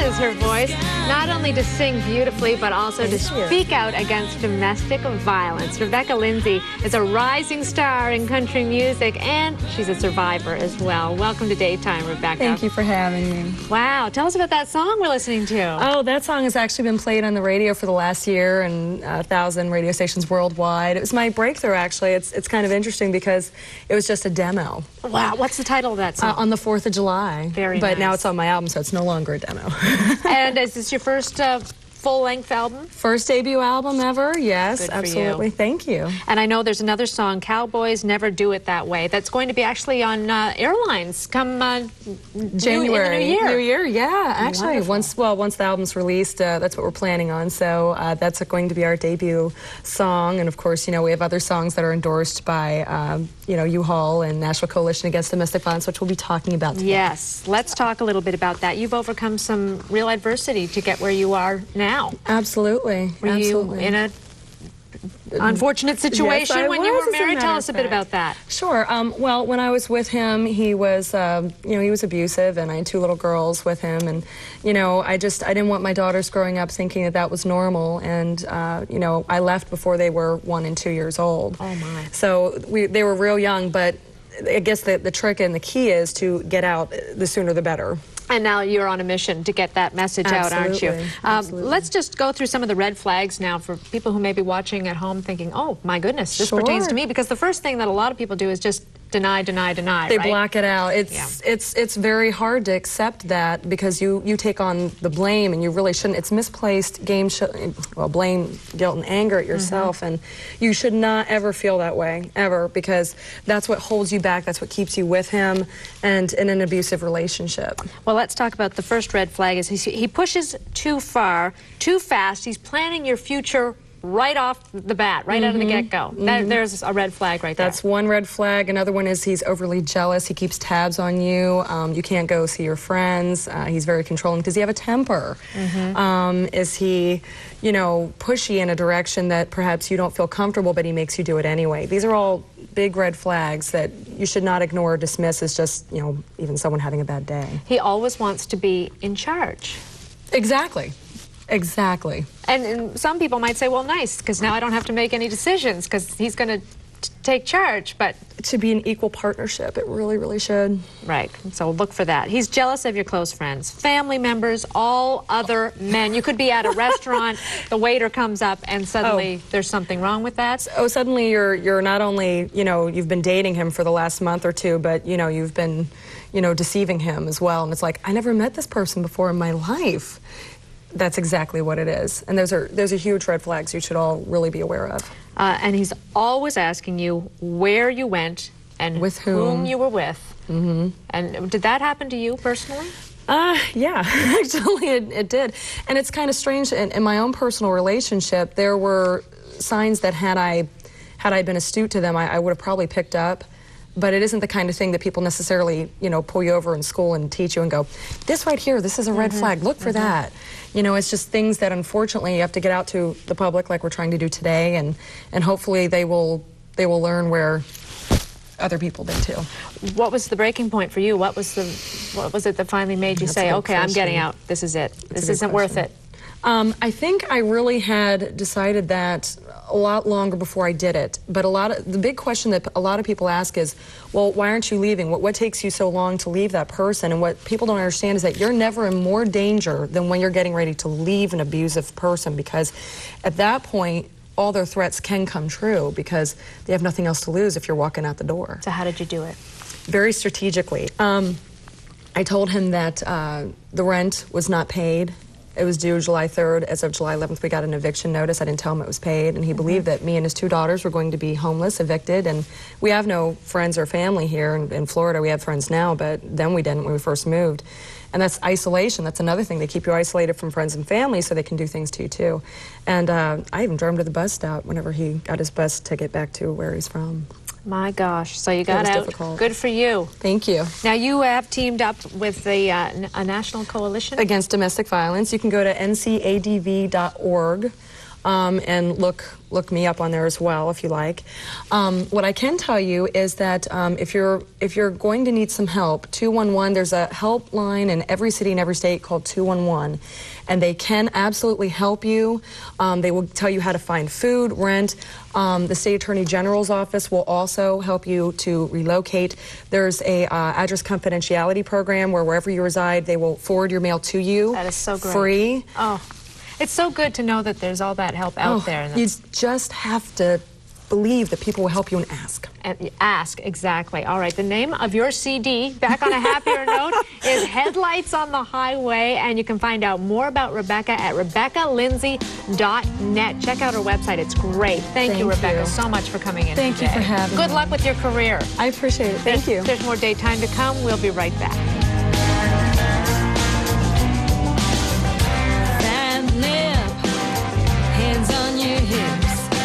is her voice, not only to sing beautifully, but also to speak out against domestic violence. Rebecca Lindsey is a rising star in country music, and she's a survivor as well. Welcome to Daytime, Rebecca. Thank you for having me. Wow. Tell us about that song we're listening to. Oh, that song has actually been played on the radio for the last year and 1,000 radio stations worldwide. It was my breakthrough, actually. It's kind of interesting because it was just a demo. Wow. What's the title of that song? On the 4th of July. Very But nice. now it's on my album, so it's no longer a demo. And is this your first full-length album? First debut album ever, yes, Good for absolutely. you. Thank you. And I know there's another song, Cowboys Never Do It That Way, that's going to be actually on airlines come January. in the new year. Yeah, actually. Wonderful. Once the album's released, that's what we're planning on. So that's going to be our debut song. And of course, you know, we have other songs that are endorsed by, you know, U-Haul and National Coalition Against Domestic Violence, which we'll be talking about today. Yes, let's talk a little bit about that. You've overcome some real adversity to get where you are now. Absolutely. Were Absolutely. you in a unfortunate situation Yes, when you was, were as a married? matter Tell of us a bit fact. about that. Sure. Well, when I was with him, he was, you know, he was abusive, and I had 2 little girls with him, and, you know, I didn't want my daughters growing up thinking that that was normal, and, you know, I left before they were 1 and 2 years old. Oh, my. So they were real young, but I guess the trick and the key is to get out the sooner the better. And now you're on a mission to get that message out, aren't you? Absolutely. Let's just go through some of the red flags now for people who may be watching at home thinking, oh, my goodness, this pertains to me. Because the first thing that a lot of people do is just deny, deny, deny, They right? block it out. It's very hard to accept that because you take on the blame, and you really shouldn't. It's misplaced blame, guilt, and anger at yourself, and you should not ever feel that way, ever, because that's what holds you back. That's what keeps you with him and in an abusive relationship. Well, let's talk about the first red flag. Is he pushes too far, too fast. He's planning your future right off the bat, right out of the get-go. There's a red flag right there. That's one red flag. Another one is he's overly jealous. He keeps tabs on you. You can't go see your friends. He's very controlling. Does he have a temper? Is he, you know, pushy in a direction that perhaps you don't feel comfortable, but he makes you do it anyway? These are all big red flags that you should not ignore or dismiss as just, you know, even someone having a bad day. He always wants to be in charge. Exactly. Exactly. And some people might say, well, nice, because now I don't have to make any decisions because he's going to take charge, but... It should be an equal partnership. It really, really should. Right. So look for that. He's jealous of your close friends, family members, all other men. You could be at a restaurant, the waiter comes up, and suddenly there's something wrong with that. Oh, suddenly you're not only, you know, you've been dating him for the last month or 2, but, you know, you've been, you know, deceiving him as well. And it's like, I never met this person before in my life. That's exactly what it is. And those are huge red flags you should all really be aware of. And he's always asking you where you went and with whom you were with. And did that happen to you personally? Yeah, actually it did. And it's kind of strange. In my own personal relationship, there were signs that had I been astute to them, I would have probably picked up. But it isn't the kind of thing that people necessarily, you know, pull you over in school and teach you and go, this right here, this is a red flag, look for that. You know, it's just things that unfortunately you have to get out to the public like we're trying to do today, and hopefully they will learn where other people did too. What was the breaking point for you? What was it that finally made you say, okay, I'm getting out, this is it, this isn't worth it? I think I really had decided that a lot longer before I did it. But the big question that a lot of people ask is, well, why aren't you leaving? What takes you so long to leave that person? And what people don't understand is that you're never in more danger than when you're getting ready to leave an abusive person, because at that point, all their threats can come true because they have nothing else to lose if you're walking out the door. So how did you do it? Very strategically. I told him that the rent was not paid. It was due July 3rd. As of July 11th, we got an eviction notice. I didn't tell him it was paid, and he believed that me and his 2 daughters were going to be homeless, evicted, and we have no friends or family here in Florida. We have friends now, but then we didn't when we first moved. And that's isolation. That's another thing. They keep you isolated from friends and family so they can do things to you, too. And I even drove him to the bus stop whenever he got his bus ticket back to where he's from. My gosh, so you got out. Difficult. Good for you. Thank you. Now you have teamed up with the a national coalition against domestic violence. You can go to ncadv.org. and look me up on there as well if you like. What I can tell you is that if you're going to need some help, 211, there's a helpline in every city and every state called 211, and they can absolutely help you. They will tell you how to find food, rent. The State Attorney General's office will also help you to relocate. There's a address confidentiality program where wherever you reside, they will forward your mail to you. That is so great. Free. Oh, it's so good to know that there's all that help out there. You just have to believe that people will help you and ask. And ask, exactly. All right, the name of your CD, back on a happier note, is Headlights on the Highway, and you can find out more about Rebecca at RebeccaLindsey.net. Check out her website. It's great. Thank you, Rebecca, so much for coming in Thank today. you for having me. Good luck with your career. I appreciate it. Thank you. There's more daytime to come. We'll be right back.